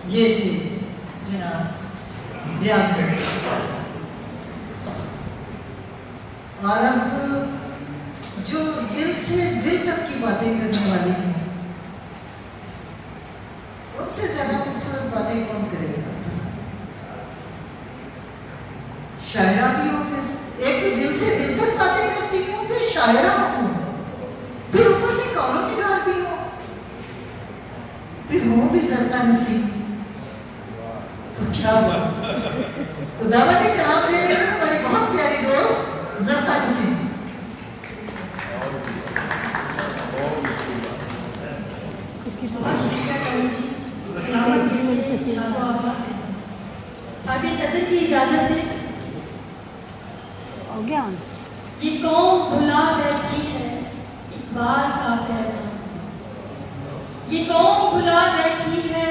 ये थी जनाब रियाज बेटी। और अब जो दिल से दिल तक की बातें करने वाली हैं, उससे ज्यादा खूबसूरत बातें कौन करेगा? शायरा भी हो, फिर एक तो दिल से दिल तक बातें करती हूँ, फिर शायरा हूँ, फिर ऊपर से कौलों की धार भी हो, फिर हो भी जरता नसीब। तो क्या हुआ? तो दावत के नाम ले रही हूँ मेरी बहुत प्यारी दोस्त जरता नसीब। सदर की इजाजत से हो गया। ये कौन भुला बैठी है इकबाल का पैगाम, ये कौन भुला बैठी है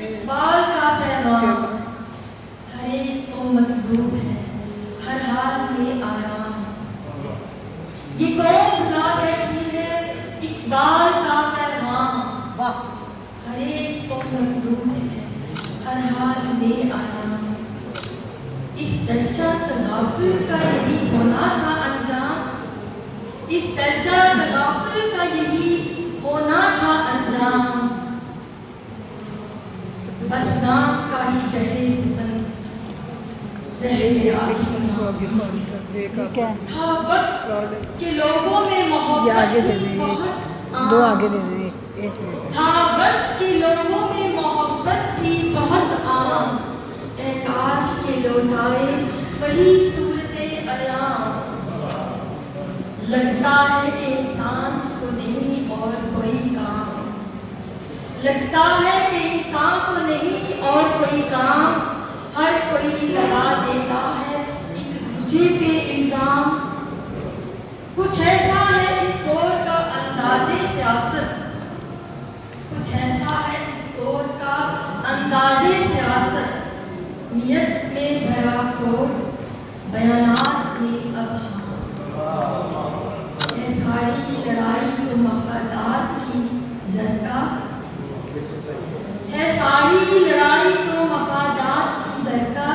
इकबाल का पैगाम। हर एक को मतलूब है हर हाल में आराम, ये कौन भुला बैठी है इकबाल का पैगाम। हर एक को मतलूब है हर हाल में आराम। इस दर्जा तगाफुल का यही होना था अंजाम, इस दर्जा तगाफुल का यही होना था अंजाम। बस नाम का ही गहरे सिमन रह गया था वक्त के लोगों में मोहब्बत थी बहुत दो आम। आगे दे दे, एक मिनट। था वक्त के लोगों में मोहब्बत थी बहुत आम। ऐ काश के लौटाए वही सूरते अयाम। लगता है कि इंसान को नहीं और कोई काम, लगता है कि इंसान को नहीं और कोई काम। हर कोई लगा देता है एक दूजे पे इल्जाम। कुछ ऐसा है इस दौर का अंदाज़े सियासत, कुछ ऐसा है इस दौर का अंदाज़े सियासत। नियत में भरा खोट बयानात में अभाव। ये सारी लड़ाई तो मफादात की जरका है, सारी लड़ाई तो मफादात की जरका।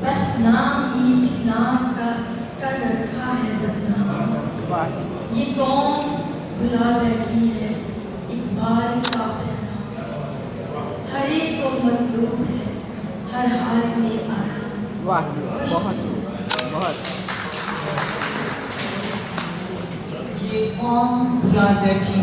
बस नाम ही इस्लाम का कर रखा है बदनाम। ये कौन भुला बैठी है इकबाल का पैगाम। हर एक को मतलूब है हर हाल में आराम। वाह, बहुत बहुत। ये कौन भुला बैठी